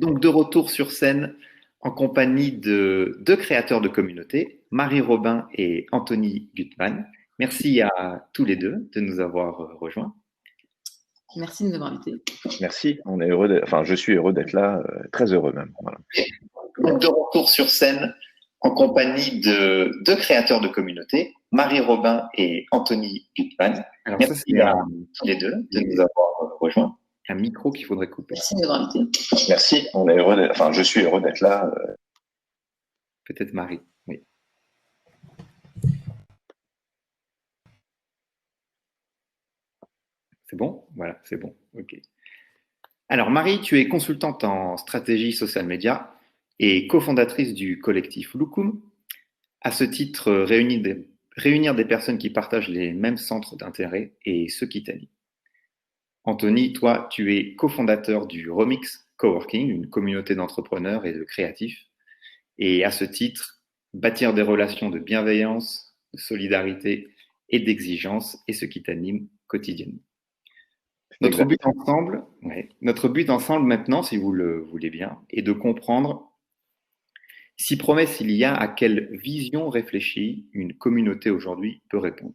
Donc de retour sur scène en compagnie de deux créateurs de communauté, Marie Robin et Anthony Gutmann. Merci à tous les deux de nous avoir rejoints. Merci de nous avoir invités. Merci, on est heureux je suis heureux d'être là, très heureux même. Voilà. Donc de retour sur scène en compagnie de deux créateurs de communauté, Marie Robin et Anthony Gutmann. Alors merci à tous les deux de nous avoir rejoints. Un micro qu'il faudrait couper. Merci de nous avoir invités. Merci, on est heureux je suis heureux d'être là. Peut-être Marie, oui. C'est bon? Voilà, c'est bon. OK. Alors Marie, tu es consultante en stratégie social media et cofondatrice du collectif Loukoum. À ce titre, réunir des personnes qui partagent les mêmes centres d'intérêt et ceux qui t'animent. Anthony, toi, tu es cofondateur du Remix Coworking, une communauté d'entrepreneurs et de créatifs. Et à ce titre, bâtir des relations de bienveillance, de solidarité et d'exigence est ce qui t'anime quotidiennement. Notre but ensemble maintenant, si vous le voulez bien, est de comprendre si promesse il y a, à quelle vision réfléchie une communauté aujourd'hui peut répondre.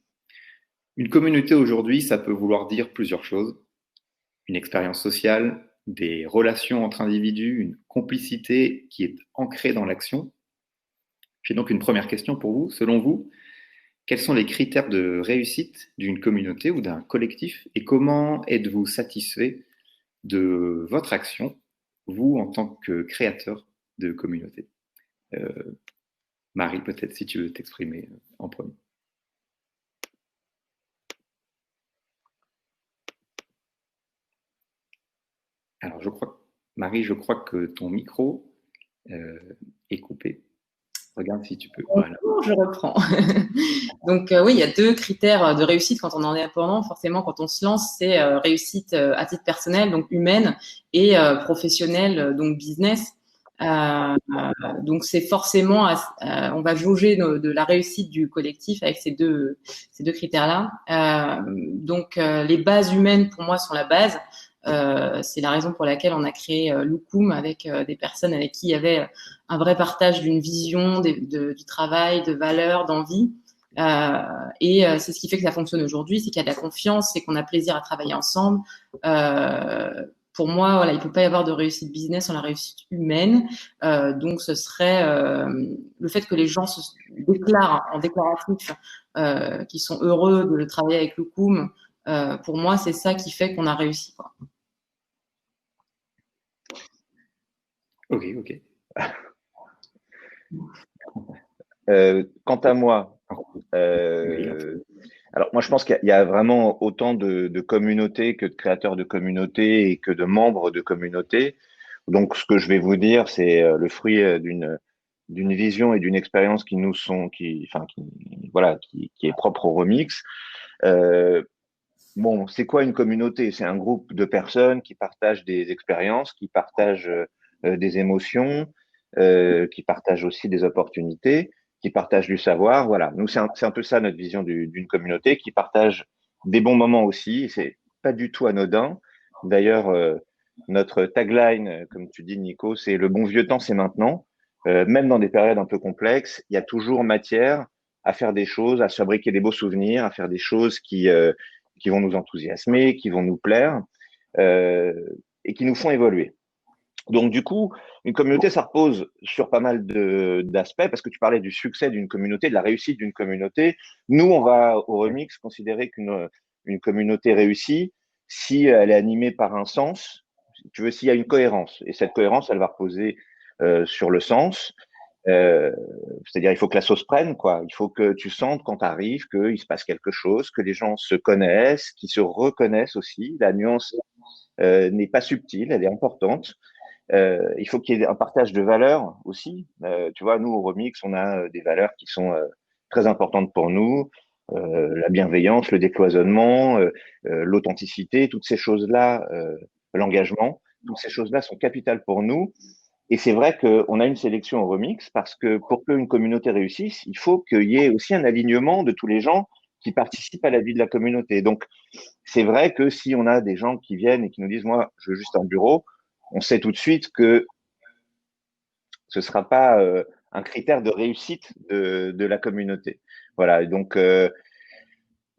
Une communauté aujourd'hui, ça peut vouloir dire plusieurs choses. Une expérience sociale, des relations entre individus, une complicité qui est ancrée dans l'action. J'ai donc une première question pour vous. Selon vous, quels sont les critères de réussite d'une communauté ou d'un collectif et comment êtes-vous satisfait de votre action, vous, en tant que créateur de communauté? Marie, peut-être si tu veux t'exprimer en premier. Alors, Marie, je crois que ton micro est coupé. Regarde si tu peux. Voilà. Je reprends. Donc, oui, il y a deux critères de réussite quand on en est indépendant. Forcément, quand on se lance, c'est réussite à titre personnel, donc humaine, et professionnelle, donc business. Donc, c'est forcément, on va jauger de la réussite du collectif avec ces deux critères-là. Donc, les bases humaines, pour moi, sont la base. C'est la raison pour laquelle on a créé Loukoum avec des personnes avec qui il y avait un vrai partage d'une vision, du travail, de valeurs, d'envie. Et c'est ce qui fait que ça fonctionne aujourd'hui, c'est qu'il y a de la confiance, c'est qu'on a plaisir à travailler ensemble. Pour moi, voilà, il ne peut pas y avoir de réussite business sans la réussite humaine. Donc, ce serait le fait que les gens se déclarent en déclaratif qu'ils sont heureux de travailler avec Loukoum. Pour moi, c'est ça qui fait qu'on a réussi, quoi. Ok. Quant à moi, alors moi je pense qu'il y a vraiment autant de communautés que de créateurs de communautés et que de membres de communautés. Donc ce que je vais vous dire, c'est le fruit d'une vision et d'une expérience qui est propre au Remix. Bon, c'est quoi une communauté? C'est un groupe de personnes qui partagent des expériences, qui partagent des émotions, qui partagent aussi des opportunités, qui partagent du savoir. Voilà. Nous, c'est un peu ça notre vision d'une communauté qui partage des bons moments aussi. C'est pas du tout anodin. D'ailleurs, notre tagline, comme tu dis, Nico, c'est le bon vieux temps, c'est maintenant. Même dans des périodes un peu complexes, il y a toujours matière à faire des choses, à se fabriquer des beaux souvenirs, à faire des choses qui vont nous enthousiasmer, qui vont nous plaire et qui nous font évoluer. Donc, du coup, une communauté, ça repose sur pas mal d'aspects, parce que tu parlais du succès d'une communauté, de la réussite d'une communauté. Nous, on va au Remix considérer qu'une communauté réussit si elle est animée par un sens, si tu veux, s'il y a une cohérence. Et cette cohérence, elle va reposer sur le sens. C'est-à-dire, il faut que la sauce prenne, quoi. Il faut que tu sentes quand tu arrives qu'il se passe quelque chose, que les gens se connaissent, qu'ils se reconnaissent aussi. La nuance n'est pas subtile, elle est importante. Il faut qu'il y ait un partage de valeurs aussi. Tu vois, nous, au Remix, on a des valeurs qui sont très importantes pour nous. La bienveillance, le décloisonnement, l'authenticité, toutes ces choses-là, l'engagement, toutes ces choses-là sont capitales pour nous. Et c'est vrai qu'on a une sélection au Remix parce que pour qu'une communauté réussisse, il faut qu'il y ait aussi un alignement de tous les gens qui participent à la vie de la communauté. Donc, c'est vrai que si on a des gens qui viennent et qui nous disent « moi, je veux juste un bureau », on sait tout de suite que Ce sera pas un critère de réussite de la communauté. Voilà. Et donc, il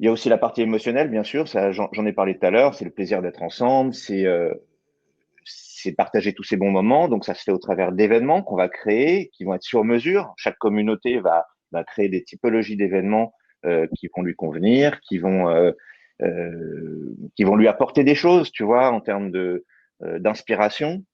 y a aussi la partie émotionnelle, bien sûr. Ça, j'en ai parlé tout à l'heure. C'est le plaisir d'être ensemble. C'est partager tous ces bons moments. Donc, ça se fait au travers d'événements qu'on va créer, qui vont être sur mesure. Chaque communauté va créer des typologies d'événements qui vont lui convenir, qui vont lui apporter des choses, tu vois, en termes d'inspiration.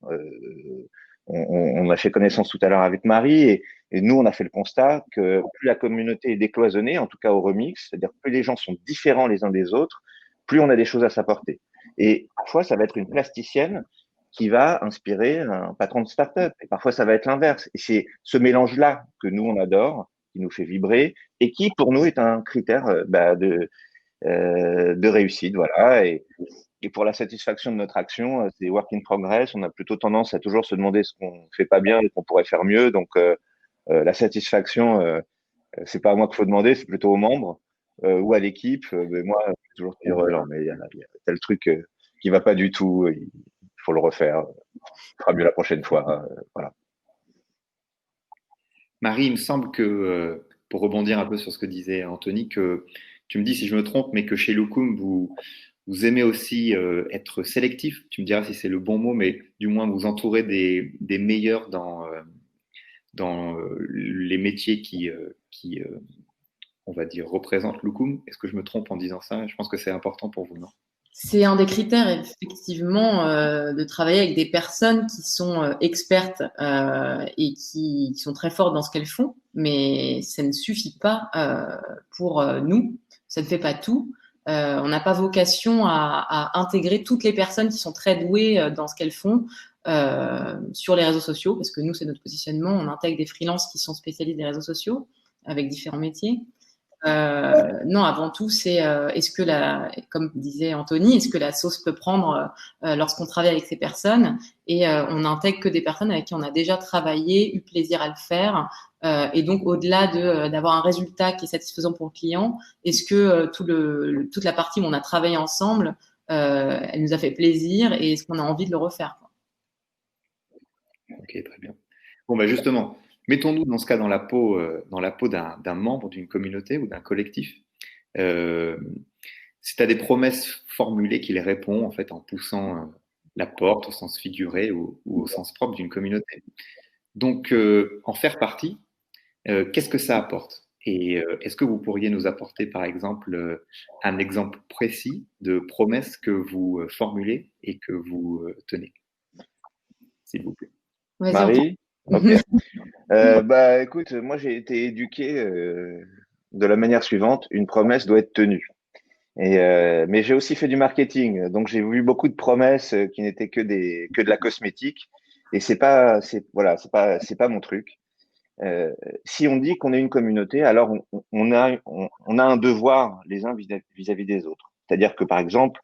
On a fait connaissance tout à l'heure avec Marie et nous, on a fait le constat que plus la communauté est décloisonnée, en tout cas au remix, c'est-à-dire plus les gens sont différents les uns des autres, plus on a des choses à s'apporter. Et parfois, ça va être une plasticienne qui va inspirer un patron de start-up. Et parfois, ça va être l'inverse. Et c'est ce mélange-là que nous, on adore, qui nous fait vibrer et qui, pour nous, est un critère de réussite. Voilà. Et pour la satisfaction de notre action, c'est work in progress. On a plutôt tendance à toujours se demander ce qu'on fait pas bien et qu'on pourrait faire mieux. Donc, la satisfaction, c'est pas à moi qu'il faut demander, c'est plutôt aux membres ou à l'équipe. Mais moi, je vais toujours dire, non, mais il y a tel truc qui va pas du tout. Il faut le refaire. Il fera mieux la prochaine fois. Voilà. Marie, il me semble que, pour rebondir un peu sur ce que disait Anthony, que tu me dis si je me trompe, mais que chez Lukum, vous aimez aussi être sélectif. Tu me diras si c'est le bon mot, mais du moins vous entourez des meilleurs dans les métiers qui on va dire, représentent Lukum. Est-ce que je me trompe en disant ça? Je pense que c'est important pour vous, non? C'est un des critères, effectivement, de travailler avec des personnes qui sont expertes et qui sont très fortes dans ce qu'elles font, mais ça ne suffit pas pour nous. Ça ne fait pas tout. On n'a pas vocation à intégrer toutes les personnes qui sont très douées dans ce qu'elles font sur les réseaux sociaux, parce que nous, c'est notre positionnement. On intègre des freelances qui sont spécialistes des réseaux sociaux avec différents métiers. Non, avant tout, c'est est-ce que comme disait Anthony, est-ce que la sauce peut prendre lorsqu'on travaille avec ces personnes et on n'intègre que des personnes avec qui on a déjà travaillé, eu plaisir à le faire et donc au-delà d'avoir un résultat qui est satisfaisant pour le client, est-ce que toute la partie où on a travaillé ensemble, elle nous a fait plaisir et est-ce qu'on a envie de le refaire, quoi. Ok, très bien. Bon, ben justement, mettons-nous dans ce cas dans la peau d'un membre d'une communauté ou d'un collectif. Si tu as des promesses formulées qu'il répond en fait en poussant la porte au sens figuré ou au sens propre d'une communauté. Donc, en faire partie, qu'est-ce que ça apporte? Et est-ce que vous pourriez nous apporter, par exemple, un exemple précis de promesses que vous formulez et que vous tenez, s'il vous plaît? Vas-y, Marie? Ok. Écoute, moi j'ai été éduqué de la manière suivante, une promesse doit être tenue. Mais j'ai aussi fait du marketing, donc j'ai vu beaucoup de promesses qui n'étaient que de la cosmétique, et c'est pas mon truc. Si on dit qu'on est une communauté, alors on a un devoir les uns vis-à-vis des autres. C'est-à-dire que par exemple,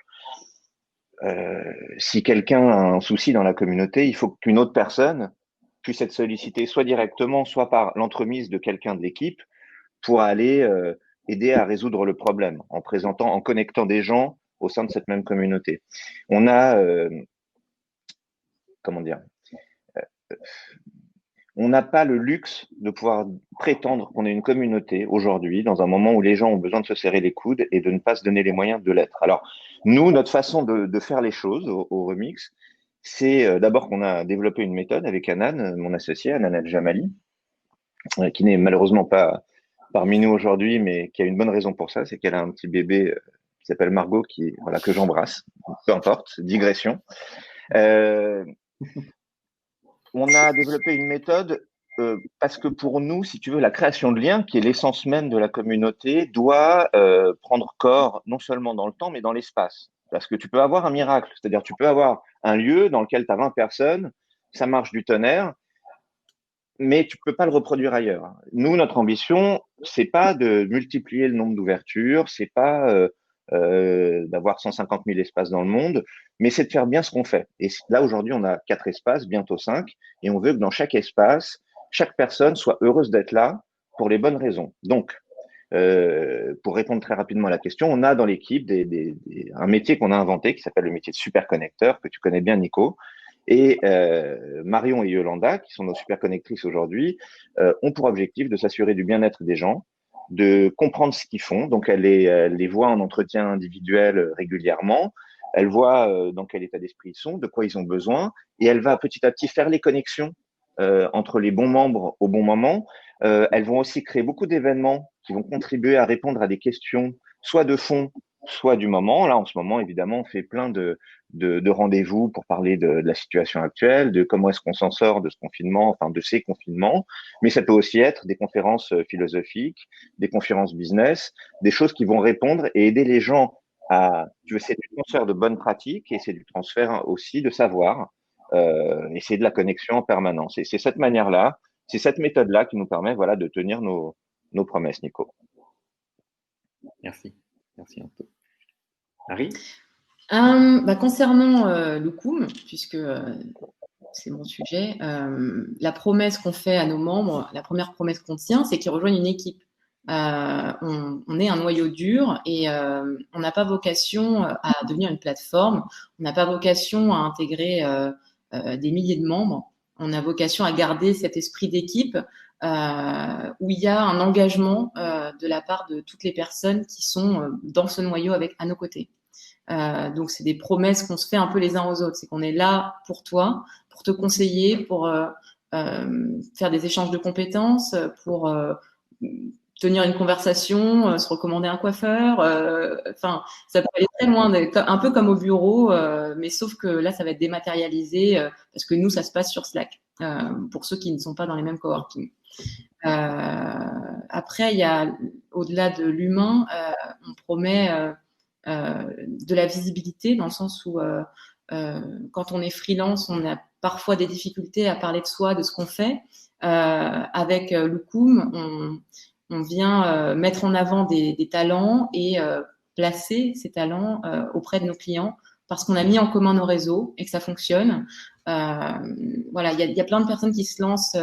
si quelqu'un a un souci dans la communauté, il faut qu'une autre personne puisse être sollicitée soit directement, soit par l'entremise de quelqu'un de l'équipe pour aller aider à résoudre le problème en connectant des gens au sein de cette même communauté. On a, comment dire, on n'a pas le luxe de pouvoir prétendre qu'on est une communauté aujourd'hui, dans un moment où les gens ont besoin de se serrer les coudes et de ne pas se donner les moyens de l'être. Alors, nous, notre façon de faire les choses au Remix, c'est d'abord qu'on a développé une méthode avec Anan, mon associé, Anan El Jamali, qui n'est malheureusement pas parmi nous aujourd'hui, mais qui a une bonne raison pour ça, c'est qu'elle a un petit bébé qui s'appelle Margot, que j'embrasse, peu importe, digression. On a développé une méthode parce que pour nous, si tu veux, la création de liens, qui est l'essence même de la communauté, doit prendre corps non seulement dans le temps, mais dans l'espace. Parce que tu peux avoir un miracle, c'est-à-dire tu peux avoir un lieu dans lequel tu as 20 personnes, ça marche du tonnerre, mais tu peux pas le reproduire ailleurs. Nous, notre ambition, c'est pas de multiplier le nombre d'ouvertures, c'est pas d'avoir 150 000 espaces dans le monde, mais c'est de faire bien ce qu'on fait. Et là, aujourd'hui, on a 4 espaces, bientôt 5, et on veut que dans chaque espace, chaque personne soit heureuse d'être là pour les bonnes raisons. Donc, pour répondre très rapidement à la question, on a dans l'équipe un métier qu'on a inventé qui s'appelle le métier de super connecteur, que tu connais bien, Nico. Et Marion et Yolanda, qui sont nos super connectrices aujourd'hui, ont pour objectif de s'assurer du bien-être des gens, de comprendre ce qu'ils font. Donc, elle les voit en entretien individuel régulièrement. Elle voit dans quel état d'esprit ils sont, de quoi ils ont besoin, et elle va petit à petit faire les connexions entre les bons membres au bon moment. Elles vont aussi créer beaucoup d'événements qui vont contribuer à répondre à des questions, soit de fond, soit du moment. Là, en ce moment, évidemment, on fait plein de rendez-vous pour parler de la situation actuelle, de comment est-ce qu'on s'en sort de ce confinement, enfin de ces confinements. Mais ça peut aussi être des conférences philosophiques, des conférences business, des choses qui vont répondre et aider les gens à, c'est du transfert de bonnes pratiques et c'est du transfert aussi de savoir. Et c'est de la connexion en permanence. Et c'est cette manière-là, c'est cette méthode-là qui nous permet, voilà, de tenir nos promesses, Nico. Merci. Merci, Anto. Marie? Concernant Loukoum, puisque c'est mon sujet, la promesse qu'on fait à nos membres, la première promesse qu'on tient, c'est qu'ils rejoignent une équipe. On est un noyau dur et on n'a pas vocation à devenir une plateforme, on n'a pas vocation à intégrer des milliers de membres, on a vocation à garder cet esprit d'équipe où il y a un engagement de la part de toutes les personnes qui sont dans ce noyau à nos côtés. Donc, c'est des promesses qu'on se fait un peu les uns aux autres. C'est qu'on est là pour toi, pour te conseiller, pour faire des échanges de compétences, pour tenir une conversation, se recommander un coiffeur. Enfin, ça peut aller très loin, un peu comme au bureau, mais sauf que là, ça va être dématérialisé parce que nous, ça se passe sur Slack pour ceux qui ne sont pas dans les mêmes coworking. Après, il y a, au-delà de l'humain, on promet de la visibilité dans le sens où quand on est freelance, on a parfois des difficultés à parler de soi, de ce qu'on fait. Avec Loukoum, on vient mettre en avant des talents et placer ces talents auprès de nos clients parce qu'on a mis en commun nos réseaux et que ça fonctionne. Voilà, il y a plein de personnes qui se lancent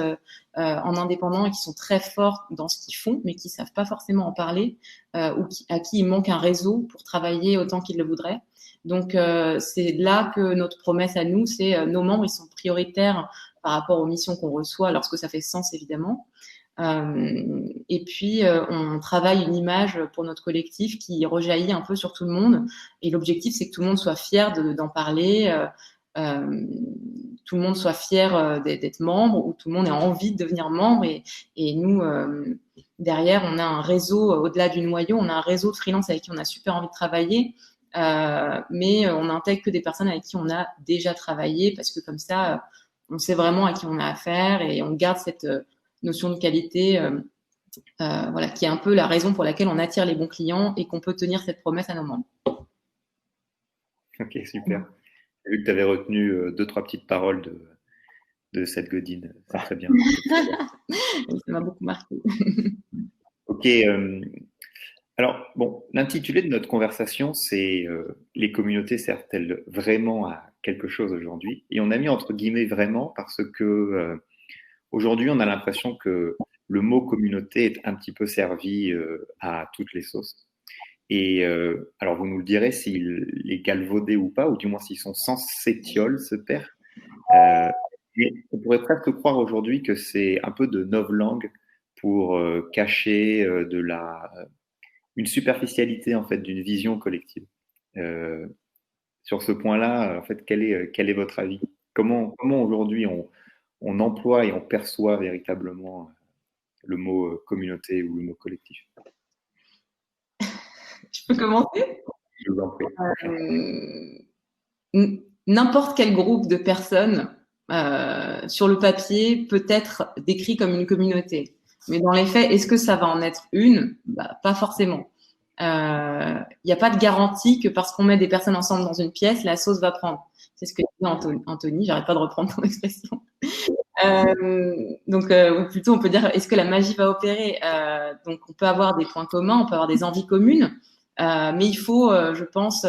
en indépendant et qui sont très fortes dans ce qu'ils font, mais qui savent pas forcément en parler ou à qui il manque un réseau pour travailler autant qu'ils le voudraient. Donc, c'est là que notre promesse à nous, c'est nos membres, ils sont prioritaires par rapport aux missions qu'on reçoit, lorsque ça fait sens, évidemment. Et puis, on travaille une image pour notre collectif qui rejaillit un peu sur tout le monde. Et l'objectif, c'est que tout le monde soit fier d'en parler, tout le monde soit fier d'être membre ou tout le monde ait envie de devenir membre. Et nous, derrière, on a un réseau, au-delà du noyau, on a un réseau de freelance avec qui on a super envie de travailler. Mais on n'intègre que des personnes avec qui on a déjà travaillé parce que comme ça, on sait vraiment à qui on a affaire et on garde cette notion de qualité voilà, qui est un peu la raison pour laquelle on attire les bons clients et qu'on peut tenir cette promesse à nos membres. Ok, super. J'ai vu que tu avais retenu 2-3 petites paroles de Seth Godin. C'est très bien. Ça m'a beaucoup marqué. Ok. Alors, bon, l'intitulé de notre conversation, c'est les communautés servent-elles vraiment à quelque chose aujourd'hui? Et on a mis entre guillemets vraiment parce que aujourd'hui, on a l'impression que le mot communauté est un petit peu servi à toutes les sauces. Et alors, vous nous le direz s'il est galvaudé ou pas, ou du moins s'ils sont sans sétiole, ce père. Mais on pourrait presque croire aujourd'hui que c'est un peu de novlangue pour cacher une superficialité en fait d'une vision collective. Sur ce point-là, en fait, quel est votre avis? Comment aujourd'hui on emploie et on perçoit véritablement le mot communauté ou le mot collectif? Je peux commencer? Je vous en prie. N'importe quel groupe de personnes sur le papier peut être décrit comme une communauté. Mais dans les faits, est-ce que ça va en être une? Pas forcément. Il n'y a pas de garantie que parce qu'on met des personnes ensemble dans une pièce, la sauce va prendre. C'est ce que dit Anthony, j'arrête pas de reprendre ton expression. Donc plutôt on peut dire est-ce que la magie va opérer? Donc on peut avoir des points communs, on peut avoir des envies communes, mais il faut, je pense,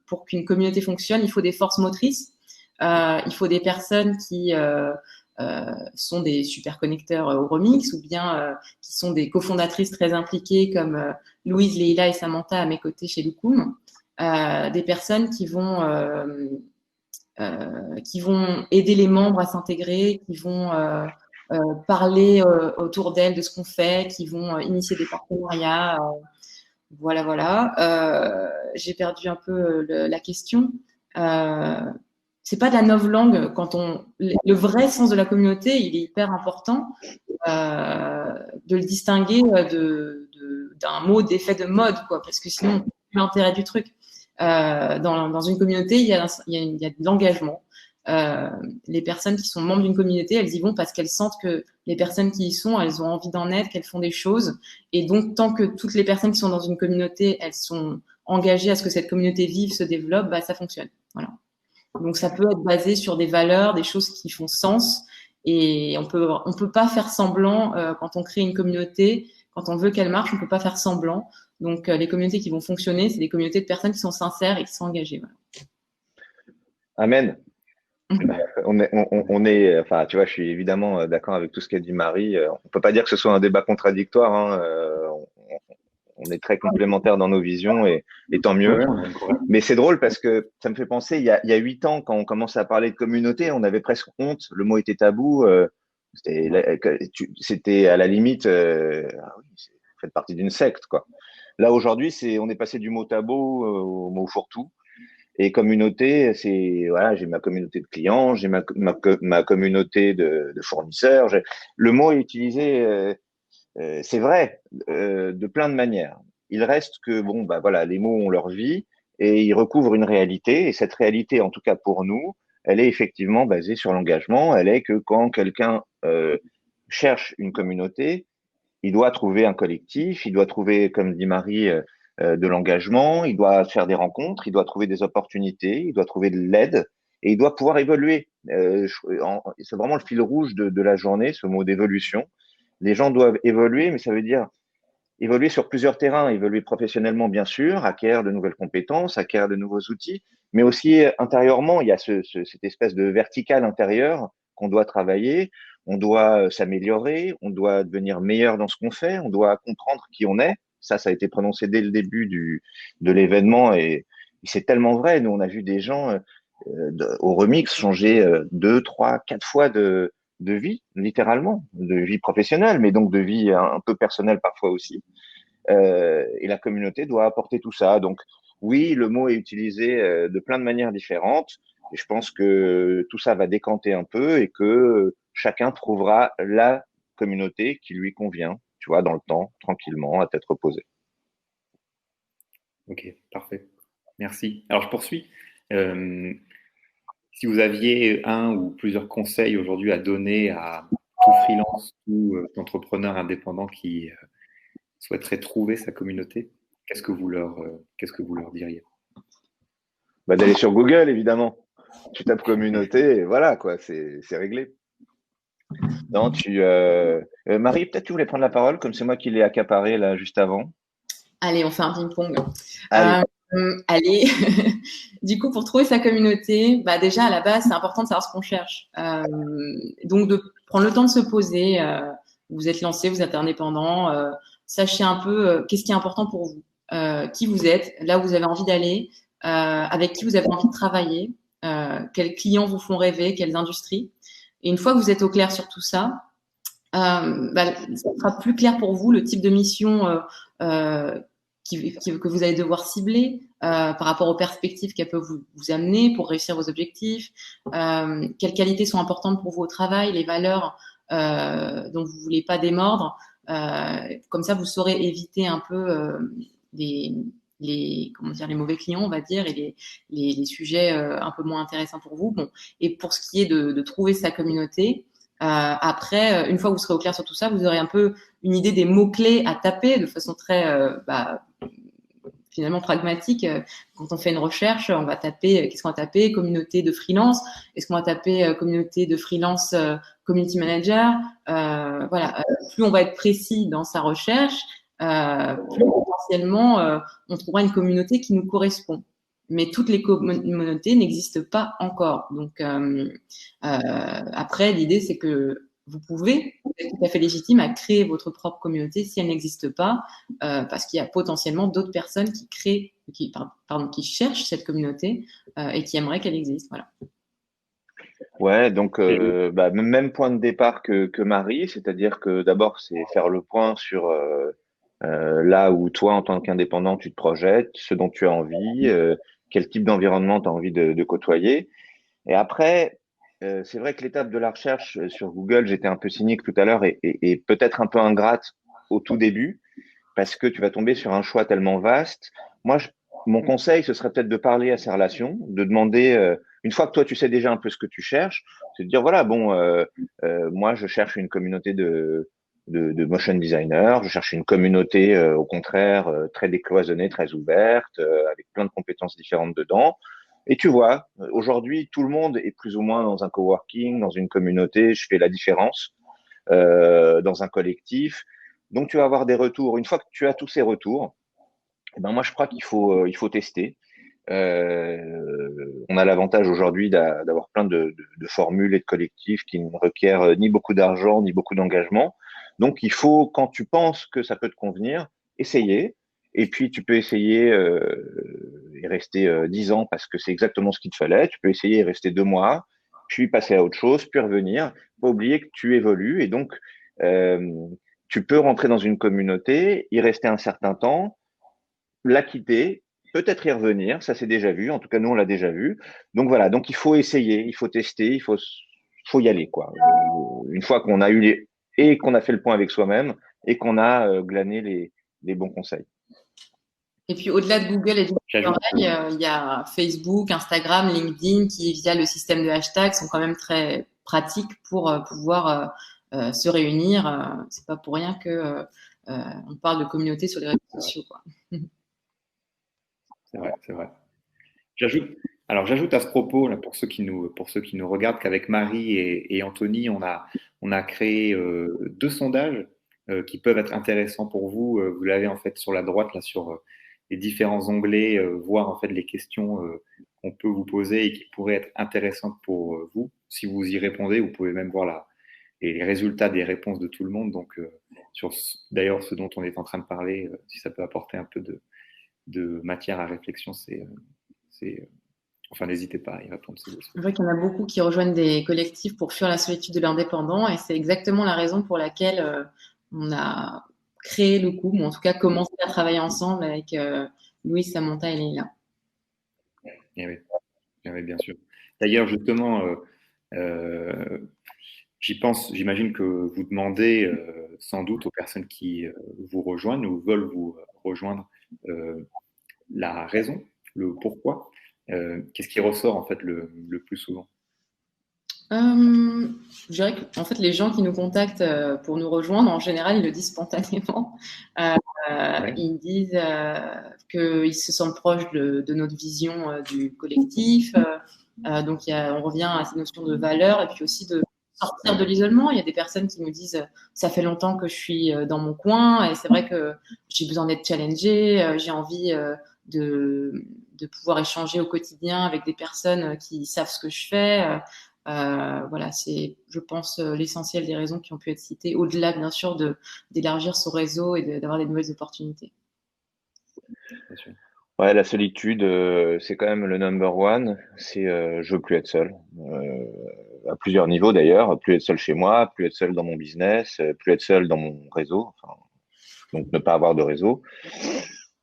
pour qu'une communauté fonctionne, il faut des forces motrices, il faut des personnes qui sont des super connecteurs au remix ou bien qui sont des cofondatrices très impliquées comme Louise, Leila et Samantha à mes côtés chez Loukoum, des personnes qui vont qui vont aider les membres à s'intégrer, qui vont parler autour d'elles de ce qu'on fait, qui vont initier des partenariats. Voilà. J'ai perdu un peu la question. C'est pas de la novlangue le vrai sens de la communauté, il est hyper important de le distinguer d'un mot d'effet de mode, quoi, parce que sinon, c'est l'intérêt du truc. Dans une communauté, il y a de l'engagement. Les personnes qui sont membres d'une communauté, elles y vont parce qu'elles sentent que les personnes qui y sont, elles ont envie d'en être, qu'elles font des choses. Et donc, tant que toutes les personnes qui sont dans une communauté, elles sont engagées à ce que cette communauté vive, se développe, bah, ça fonctionne. Voilà. Donc, ça peut être basé sur des valeurs, des choses qui font sens. Et on peut pas faire semblant quand on crée une communauté, quand on veut qu'elle marche, on peut pas faire semblant. Donc, les communautés qui vont fonctionner, c'est des communautés de personnes qui sont sincères et qui sont engagées. Voilà. Amen. Enfin, tu vois, je suis évidemment d'accord avec tout ce qu'a dit Marie. On peut pas dire que ce soit un débat contradictoire, hein. On est très complémentaires dans nos visions et tant mieux. Mais c'est drôle parce que ça me fait penser, il y a 8 ans, quand on commençait à parler de communauté, on avait presque honte. Le mot était tabou. C'était à la limite, ah oui, vous faites partie d'une secte, quoi. Là, aujourd'hui, on est passé du mot tabou au mot fourre-tout. Et communauté, voilà, j'ai ma communauté de clients, j'ai ma communauté de fournisseurs. Le mot est utilisé, c'est vrai, de plein de manières. Il reste que, bon, bah voilà, les mots ont leur vie et ils recouvrent une réalité. Et cette réalité, en tout cas pour nous, elle est effectivement basée sur l'engagement. Elle est que quand quelqu'un cherche une communauté, il doit trouver un collectif, il doit trouver, comme dit Marie, de l'engagement, il doit faire des rencontres, il doit trouver des opportunités, il doit trouver de l'aide et il doit pouvoir évoluer. C'est vraiment le fil rouge de la journée, ce mot d'évolution. Les gens doivent évoluer, mais ça veut dire évoluer sur plusieurs terrains, évoluer professionnellement, bien sûr, acquérir de nouvelles compétences, acquérir de nouveaux outils, mais aussi intérieurement, il y a cette espèce de verticale intérieure qu'on doit travailler, on doit s'améliorer, on doit devenir meilleur dans ce qu'on fait, on doit comprendre qui on est. Ça a été prononcé dès le début de l'événement et c'est tellement vrai. Nous, on a vu des gens au remix changer 2, 3, 4 fois de vie, littéralement, de vie professionnelle, mais donc de vie un peu personnelle parfois aussi. Et la communauté doit apporter tout ça. Donc oui, le mot est utilisé de plein de manières différentes. Et je pense que tout ça va décanter un peu et que chacun trouvera la communauté qui lui convient, tu vois, dans le temps, tranquillement, à tête reposée. Ok, parfait. Merci. Alors, je poursuis. Si vous aviez un ou plusieurs conseils aujourd'hui à donner à tout freelance ou entrepreneur indépendant qui souhaiterait trouver sa communauté, qu'est-ce que vous leur diriez? Bah, d'aller sur Google, évidemment. Tu tapes communauté et voilà, quoi, c'est réglé. Non, Marie, peut-être tu voulais prendre la parole, comme c'est moi qui l'ai accaparé là juste avant. Allez, on fait un ping-pong. Allez. Du coup, pour trouver sa communauté, bah déjà à la base, c'est important de savoir ce qu'on cherche. Donc de prendre le temps de se poser. Vous êtes lancé, vous êtes indépendant. Sachez un peu qu'est-ce qui est important pour vous, qui vous êtes, là où vous avez envie d'aller, avec qui vous avez envie de travailler, quels clients vous font rêver, quelles industries. Et une fois que vous êtes au clair sur tout ça, ça sera plus clair pour vous le type de mission que vous allez devoir cibler par rapport aux perspectives qu'elle peut vous amener pour réussir vos objectifs, quelles qualités sont importantes pour vous au travail, les valeurs dont vous voulez pas démordre. Comme ça, vous saurez éviter un peu les mauvais clients, on va dire, et les sujets un peu moins intéressants pour vous. Bon, et pour ce qui est de trouver sa communauté, après, une fois que vous serez au clair sur tout ça, vous aurez un peu une idée des mots-clés à taper de façon très finalement pragmatique. Quand on fait une recherche, on va taper, qu'est-ce qu'on va taper? Communauté de freelance. Est-ce qu'on va taper communauté de freelance community manager? Voilà. Plus on va être précis dans sa recherche, plus potentiellement on trouvera une communauté qui nous correspond. Mais toutes les communautés n'existent pas encore. Donc après, l'idée c'est que vous êtes tout à fait légitime à créer votre propre communauté si elle n'existe pas, parce qu'il y a potentiellement d'autres personnes qui cherchent cette communauté et qui aimeraient qu'elle existe. Voilà. Ouais, donc même point de départ que Marie, c'est-à-dire que d'abord c'est faire le point sur là où toi en tant qu'indépendant tu te projettes, ce dont tu as envie, quel type d'environnement tu as envie de côtoyer. Et après, c'est vrai que l'étape de la recherche sur Google, j'étais un peu cynique tout à l'heure et peut-être un peu ingrate au tout début parce que tu vas tomber sur un choix tellement vaste. Moi, mon conseil, ce serait peut-être de parler à ces relations, de demander, une fois que toi, tu sais déjà un peu ce que tu cherches, c'est de dire, voilà, bon, moi, je cherche une communauté de motion designers, je cherche une communauté, au contraire, très décloisonnée, très ouverte, avec plein de compétences différentes dedans. Et tu vois, aujourd'hui, tout le monde est plus ou moins dans un coworking, dans une communauté, je fais la différence, dans un collectif. Donc, tu vas avoir des retours. Une fois que tu as tous ces retours, eh ben moi, je crois qu'il faut tester. On a l'avantage aujourd'hui d'avoir plein de formules et de collectifs qui ne requièrent ni beaucoup d'argent, ni beaucoup d'engagement. Donc, il faut, quand tu penses que ça peut te convenir, essayer. Et puis, tu peux essayer et rester 10 ans parce que c'est exactement ce qu'il te fallait. Tu peux essayer et rester 2 mois, puis passer à autre chose, puis revenir. Faut pas oublier que tu évolues et donc euh, tu peux rentrer dans une communauté, y rester un certain temps, la quitter, peut-être y revenir, ça c'est déjà vu, en tout cas nous on l'a déjà vu. Donc voilà, donc il faut essayer, il faut tester, faut y aller quoi. Une fois qu'on a eu et qu'on a fait le point avec soi-même et qu'on a glané les bons conseils. Et puis au-delà de Google et du J'ajoute, oreille, il y a Facebook, Instagram, LinkedIn qui, via le système de hashtags, sont quand même très pratiques pour pouvoir se réunir. C'est pas pour rien que on parle de communauté sur les réseaux sociaux, quoi. c'est vrai, c'est vrai. J'ajoute, j'ajoute à ce propos, là, pour ceux qui nous regardent, qu'avec Marie et Anthony, on a créé 2 sondages qui peuvent être intéressants pour vous. Vous l'avez en fait sur la droite, là, sur les différents onglets, voir en fait les questions qu'on peut vous poser et qui pourraient être intéressantes pour vous. Si vous y répondez, vous pouvez même voir les résultats des réponses de tout le monde. Donc, d'ailleurs, ce dont on est en train de parler, si ça peut apporter un peu de matière à réflexion, c'est enfin, n'hésitez pas à y répondre si vous le Je souhaitez. vois qu'il y en a beaucoup qui rejoignent des collectifs pour fuir la solitude de l'indépendant, et c'est exactement la raison pour laquelle on a créé le coup, ou en tout cas commencé à travailler ensemble avec Louis, Samantha et Leïla. Eh oui, eh oui, bien sûr. D'ailleurs, justement, euh, j'y pense, j'imagine que vous demandez sans doute aux personnes qui vous rejoignent ou veulent vous rejoindre euh, la raison, le pourquoi. Qu'est-ce qui ressort en fait le plus souvent? Euh, je dirais que en fait, les gens qui nous contactent pour nous rejoindre, en général, ils le disent spontanément. Euh, Ouais, Ils disent qu'ils se sentent proches de notre vision du collectif. Donc, on revient à ces notions de valeur et puis aussi de sortir de l'isolement. Il y a des personnes qui nous disent ça fait longtemps que je suis dans mon coin et c'est vrai que j'ai besoin d'être challengée, j'ai envie de pouvoir échanger au quotidien avec des personnes qui savent ce que je fais. Voilà, c'est, je pense, l'essentiel des raisons qui ont pu être citées, au-delà, bien sûr, d'élargir son réseau et d'avoir des nouvelles opportunités. bien sûr. Ouais, la solitude, c'est quand même le number one. C'est je veux plus être seul. À plusieurs niveaux d'ailleurs, plus être seul chez moi, plus être seul dans mon business, plus être seul dans mon réseau, enfin, donc ne pas avoir de réseau.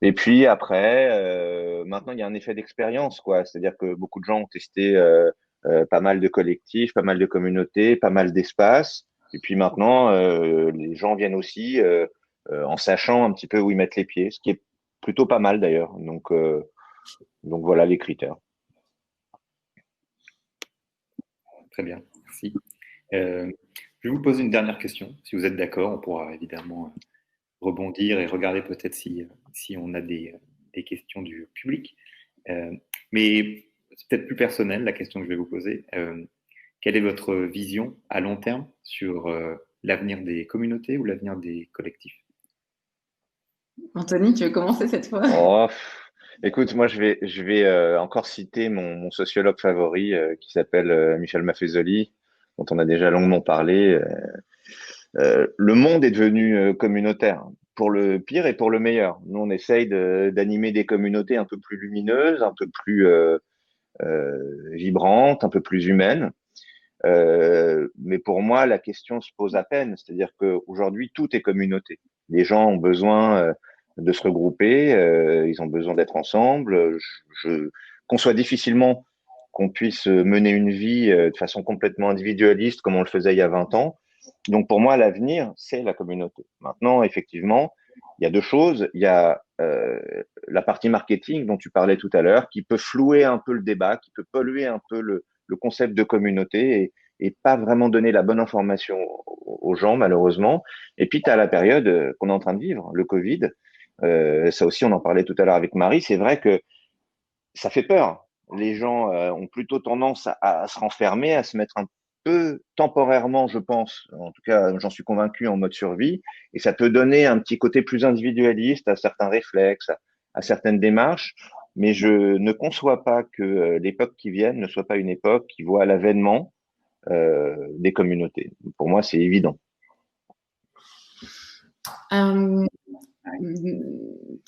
Et puis après, maintenant il y a un effet d'expérience, quoi. C'est-à-dire que beaucoup de gens ont testé pas mal de collectifs, pas mal de communautés, pas mal d'espaces. Et puis maintenant, les gens viennent aussi en sachant un petit peu où ils mettent les pieds, ce qui est plutôt pas mal d'ailleurs. Donc voilà les critères. Très bien, merci. Je vais vous poser une dernière question. Si vous êtes d'accord, on pourra évidemment rebondir et regarder peut-être si on a des questions du public. Mais c'est peut-être plus personnel la question que je vais vous poser. Quelle est votre vision à long terme sur l'avenir des communautés ou l'avenir des collectifs? Anthony, tu veux commencer cette fois? Oh, écoute, moi je vais encore citer mon sociologue favori qui s'appelle Michel Maffezoli, dont on a déjà longuement parlé. Le monde est devenu communautaire, pour le pire et pour le meilleur. Nous, on essaye d'animer des communautés un peu plus lumineuses, un peu plus vibrantes, un peu plus humaines. Mais pour moi, la question se pose à peine. C'est-à-dire qu'aujourd'hui, tout est communauté. Les gens ont besoin de se regrouper, ils ont besoin d'être ensemble. Je conçois difficilement qu'on puisse mener une vie de façon complètement individualiste comme on le faisait il y a 20 ans. Donc pour moi, l'avenir, c'est la communauté. Maintenant, effectivement, il y a deux choses. Il y a la partie marketing dont tu parlais tout à l'heure, qui peut flouer un peu le débat, qui peut polluer un peu le concept de communauté et pas vraiment donner la bonne information aux gens, malheureusement. Et puis, tu as la période qu'on est en train de vivre, le Covid. Ça aussi, on en parlait tout à l'heure avec Marie. C'est vrai que ça fait peur. Les gens ont plutôt tendance à se renfermer, à se mettre un peu temporairement, je pense, en tout cas, j'en suis convaincu, en mode survie. Et ça peut donner un petit côté plus individualiste à certains réflexes, à certaines démarches. Mais je ne conçois pas que l'époque qui vienne ne soit pas une époque qui voit l'avènement des communautés. Pour moi, c'est évident.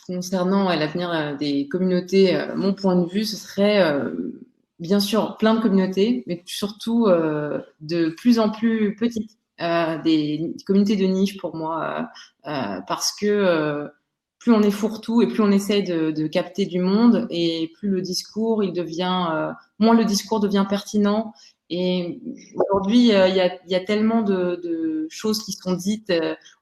Concernant l'avenir des communautés, mon point de vue, ce serait bien sûr plein de communautés, mais surtout de plus en plus petites, des communautés de niche pour moi, parce que plus on est fourre-tout et plus on essaye de capter du monde, et plus le discours, moins le discours devient pertinent. Et aujourd'hui, il y a tellement de choses qui sont dites,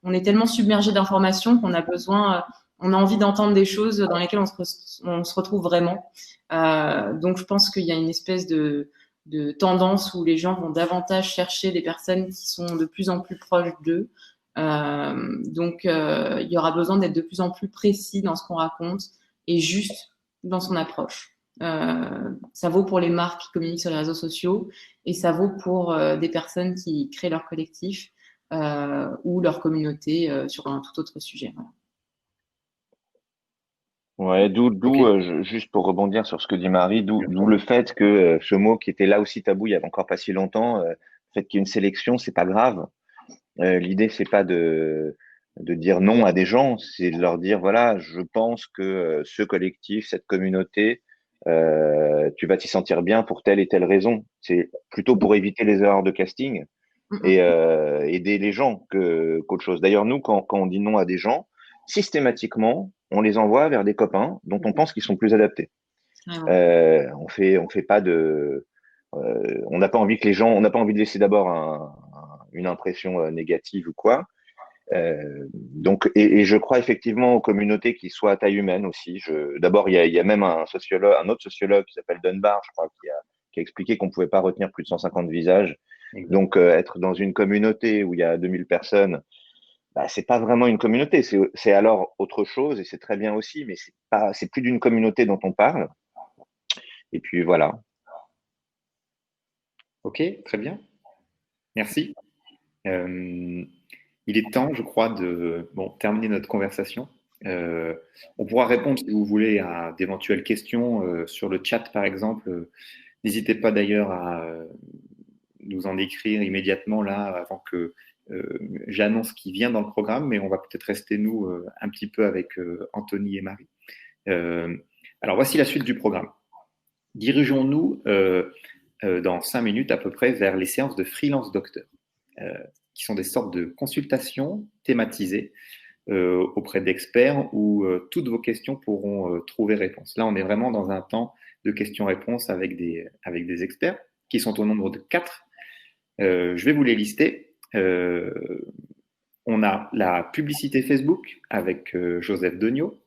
on est tellement submergé d'informations qu'on a besoin, on a envie d'entendre des choses dans lesquelles on se retrouve vraiment. Donc, je pense qu'il y a une espèce de tendance où les gens vont davantage chercher des personnes qui sont de plus en plus proches d'eux. Donc, il y aura besoin d'être de plus en plus précis dans ce qu'on raconte et juste dans son approche. Ça vaut pour les marques qui communiquent sur les réseaux sociaux et ça vaut pour des personnes qui créent leur collectif ou leur communauté sur un tout autre sujet. Voilà. Ouais, Ok. juste pour rebondir sur ce que dit Marie, d'où le fait que ce mot qui était là aussi tabou il y avait encore pas si longtemps, le fait qu'il y ait une sélection, c'est pas grave. L'idée, c'est pas de dire non à des gens, c'est de leur dire, voilà, je pense que ce collectif, cette communauté, tu vas t'y sentir bien pour telle et telle raison. C'est plutôt pour éviter les erreurs de casting et aider les gens qu'autre chose. D'ailleurs, nous, quand on dit non à des gens, systématiquement, on les envoie vers des copains dont on pense qu'ils sont plus adaptés. On fait pas on n'a pas envie que les gens, on n'a pas envie de laisser d'abord une impression négative ou quoi. Donc, et je crois effectivement aux communautés qui soient à taille humaine aussi. D'abord, il y a même un autre sociologue qui s'appelle Dunbar, je crois, qui a expliqué qu'on pouvait pas retenir plus de 150 visages. Exact. Donc, être dans une communauté où il y a 2000 personnes, bah, c'est pas vraiment une communauté. C'est alors autre chose et c'est très bien aussi, mais c'est plus d'une communauté dont on parle. Et puis voilà. Ok, très bien. Merci. Euh, il est temps, je crois, de terminer notre conversation. On pourra répondre, si vous voulez, à d'éventuelles questions sur le chat, par exemple. N'hésitez pas d'ailleurs à nous en écrire immédiatement là, avant que j'annonce ce qui vient dans le programme, mais on va peut-être rester, nous, un petit peu avec Anthony et Marie. Alors, voici la suite du programme. Dirigeons-nous dans 5 minutes à peu près vers les séances de freelance docteur, qui sont des sortes de consultations thématisées auprès d'experts où toutes vos questions pourront trouver réponse. Là, on est vraiment dans un temps de questions-réponses avec des experts qui sont au nombre de 4. Je vais vous les lister. On a la publicité Facebook avec Joseph Degnaud.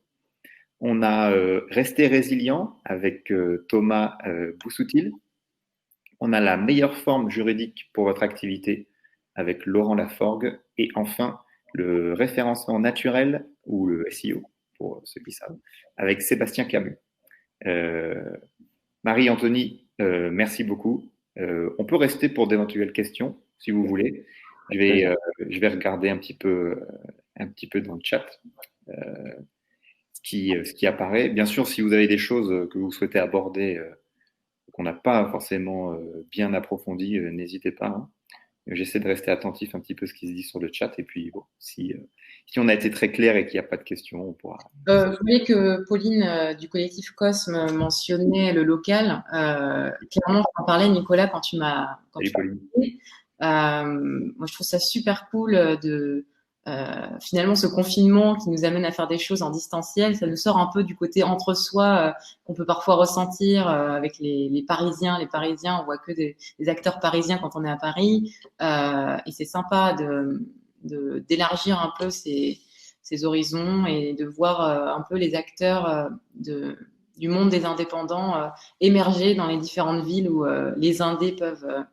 On a Rester résilient avec Thomas Boussoutil. On a la meilleure forme juridique pour votre activité avec Laurent Laforgue. Et enfin, le référencement naturel ou le SEO, pour ceux qui savent, avec Sébastien Camus. Marie-Anthony, merci beaucoup. On peut rester pour d'éventuelles questions, si vous voulez. Je vais regarder un petit peu dans le chat ce qui apparaît. Bien sûr, si vous avez des choses que vous souhaitez aborder, qu'on n'a pas forcément bien approfondies, n'hésitez pas. Hein. J'essaie de rester attentif un petit peu à ce qui se dit sur le chat. Et puis, bon, si si on a été très clair et qu'il n'y a pas de questions, on pourra. Je voulais que Pauline du collectif Cosme mentionnait le local. Clairement, j'en parlais, Nicolas, quand tu m'as Salut, Pauline. parlé. Moi, je trouve ça super cool de finalement ce confinement qui nous amène à faire des choses en distanciel. Ça nous sort un peu du côté entre-soi qu'on peut parfois ressentir avec les Parisiens. Les Parisiens, on voit que des acteurs parisiens quand on est à Paris. Et c'est sympa d'élargir un peu ces horizons et de voir un peu les acteurs du monde des indépendants émerger dans les différentes villes où les indés peuvent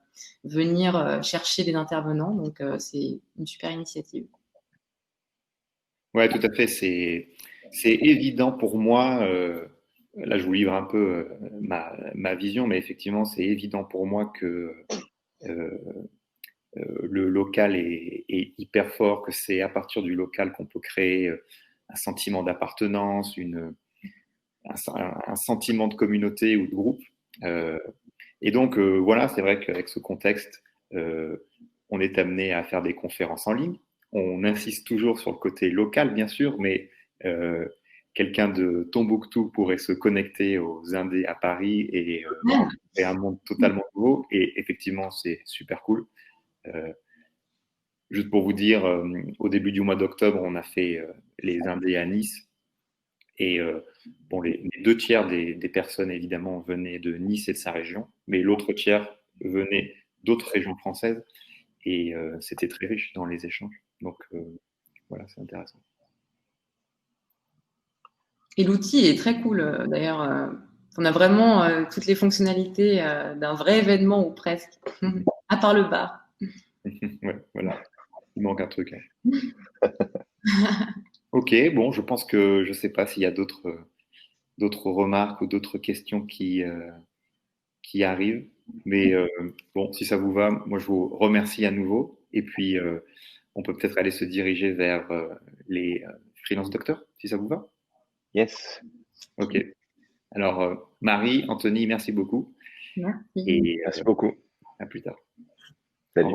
venir chercher des intervenants. Donc, c'est une super initiative. Ouais, tout à fait. C'est évident pour moi. Là, je vous livre un peu ma vision, mais effectivement, c'est évident pour moi que le local est hyper fort, que c'est à partir du local qu'on peut créer un sentiment d'appartenance, un sentiment de communauté ou de groupe. Et donc, voilà, c'est vrai qu'avec ce contexte, on est amené à faire des conférences en ligne. On insiste toujours sur le côté local, bien sûr, mais quelqu'un de Tombouctou pourrait se connecter aux Indés à Paris et créer un monde totalement nouveau. Et effectivement, c'est super cool. Juste pour vous dire, au début du mois d'octobre, on a fait les Indés à Nice. Et bon, les 2 tiers des personnes, évidemment, venaient de Nice et de sa région, mais l'autre tiers venait d'autres régions françaises. Et c'était très riche dans les échanges. Donc, voilà, c'est intéressant. Et l'outil est très cool, d'ailleurs. On a vraiment toutes les fonctionnalités d'un vrai événement ou presque, à part le bar. Ouais, voilà. Il manque un truc. Hein. Ok, bon, je pense que je ne sais pas s'il y a d'autres remarques ou d'autres questions qui arrivent. Mais bon, si ça vous va, moi je vous remercie à nouveau. Et puis, on peut peut-être aller se diriger vers les freelance docteurs, si ça vous va. Yes. Ok. Alors, Marie, Anthony, merci beaucoup. Merci. Et Merci beaucoup. à plus tard. Salut.